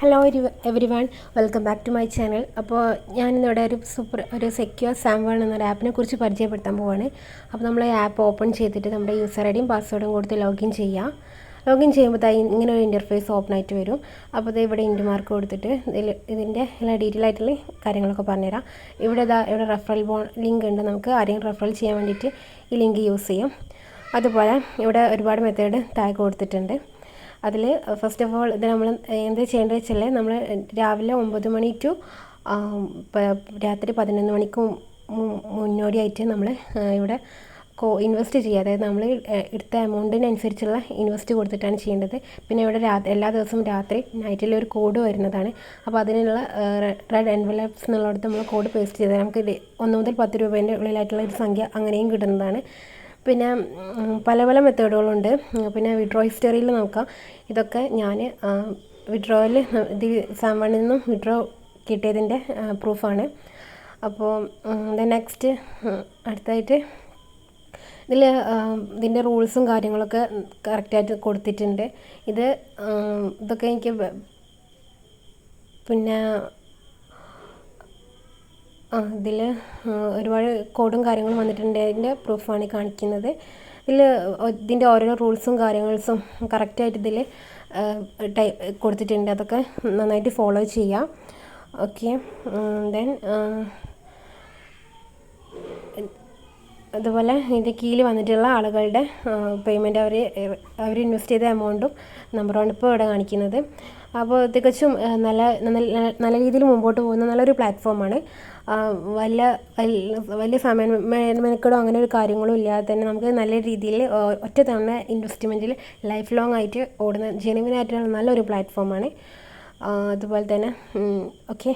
Hello everyone, welcome back to my channel. അപ്പോൾ ഞാനിന്നിവിടെ ഒരു സെക്യൂർ സാംവൺ എന്നൊരു ആപ്പിനെ കുറിച്ച് പരിചയപ്പെടുത്താൻ പോവാണ്. അപ്പോൾ നമ്മൾ ഈ ആപ്പ് ഓപ്പൺ ചെയ്തിട്ട് നമ്മുടെ യൂസർ ഐഡിയും പാസ്വേഡും കൊടുത്ത് ലോഗിൻ ചെയ്യുക. ലോഗിൻ ചെയ്യുമ്പോൾ ഇങ്ങനെ ഒരു ഇൻ്റർഫേസ് ഓപ്പൺ ആയിട്ട് വരും. അപ്പോൾ ഇത് ഇവിടെ ഇൻഡ് മാർക്ക് കൊടുത്തിട്ട് ഇതിൻ്റെ എല്ലാ ഡീറ്റെയിൽ ആയിട്ടുള്ള കാര്യങ്ങളൊക്കെ പറഞ്ഞുതരാം. ഇവിടെ റെഫറൽ ലിങ്ക് ഉണ്ട്. നമുക്ക് ആരെങ്കിലും റെഫറൽ ചെയ്യാൻ വേണ്ടിയിട്ട് ഈ ലിങ്ക് യൂസ് ചെയ്യും. അതുപോലെ ഇവിടെ ഒരുപാട് മെത്തേഡ് താഴെ കൊടുത്തിട്ടുണ്ട്. അതിൽ ഫസ്റ്റ് ഓഫ് ഓൾ ഇത് നമ്മൾ എന്ത് ചെയ്യേണ്ടത് വെച്ചാൽ നമ്മൾ രാവിലെ 9 മണി ടു രാത്രി 11 മണിക്ക് മുന്നോടിയായിട്ട് നമ്മൾ ഇവിടെ ഇൻവെസ്റ്റ് ചെയ്യുക. അതായത് നമ്മൾ എടുത്ത എമൗണ്ടിനനുസരിച്ചുള്ള ഇൻവെസ്റ്റ് കൊടുത്തിട്ടാണ് ചെയ്യേണ്ടത്. പിന്നെ ഇവിടെ എല്ലാ ദിവസവും രാത്രി നൈറ്റിൽ ഒരു കോഡ് വരുന്നതാണ്. അപ്പോൾ അതിനുള്ള റെഡ് എൻവലപ്സ് എന്നുള്ളിടത്ത് നമ്മൾ കോഡ് പേസ്റ്റ് ചെയ്താൽ നമുക്ക് 1 മുതൽ 10 രൂപേൻ്റെ ഉള്ളിലായിട്ടുള്ള ഒരു സംഖ്യ അങ്ങനെയും കിട്ടുന്നതാണ്. പിന്നെ പല മെത്തേഡുകളുണ്ട്. പിന്നെ വിഡ്രോ ഹിസ്റ്ററിയിൽ നോക്കാം. ഇതൊക്കെ ഞാൻ വിഡ്രോയിൽ സാംവണിൽ നിന്നും വിഡ്രോ കിട്ടിയതിൻ്റെ പ്രൂഫാണ്. അപ്പോൾ നെക്സ്റ്റ് അടുത്തായിട്ട് ഇതിൻ്റെ റൂൾസും കാര്യങ്ങളൊക്കെ കറക്റ്റായിട്ട് കൊടുത്തിട്ടുണ്ട്. ഇതൊക്കെ എനിക്ക് പിന്നെ ഇതിൽ ഒരുപാട് കോഡും കാര്യങ്ങളും വന്നിട്ടുണ്ട്. അതിൻ്റെ പ്രൂഫാണ് കാണിക്കുന്നത്. ഇതിൻ്റെ ഓരോ റൂൾസും കാര്യങ്ങളും കറക്റ്റായിട്ട് ഇതിൽ കൊടുത്തിട്ടുണ്ട്. അതൊക്കെ നന്നായിട്ട് ഫോളോ ചെയ്യാം. ഓക്കെ, ദെൻ അതുപോലെ ഇതിൻ്റെ കീഴിൽ വന്നിട്ടുള്ള ആളുകളുടെ പേയ്മെൻറ്റ് അവർ ഇൻവെസ്റ്റ് ചെയ്ത എമൗണ്ടും നമ്പറാണ് ഇപ്പോൾ ഇവിടെ കാണിക്കുന്നത്. അപ്പോൾ തികച്ചും നല്ല രീതിയിൽ മുമ്പോട്ട് പോകുന്ന നല്ലൊരു പ്ലാറ്റ്ഫോമാണ്. വലിയ സമയം മെനക്കെടോ അങ്ങനെ ഒരു കാര്യങ്ങളും ഇല്ലാതെ തന്നെ നമുക്ക് നല്ല രീതിയിൽ ഒറ്റ തവണ ഇൻവെസ്റ്റ്മെൻറ്റിൽ ലൈഫ് ലോങ് ആയിട്ട് ഓടുന്ന ജെനുവിൻ ആയിട്ടുള്ള നല്ലൊരു പ്ലാറ്റ്ഫോമാണ്. അതുപോലെ തന്നെ ഓക്കെ.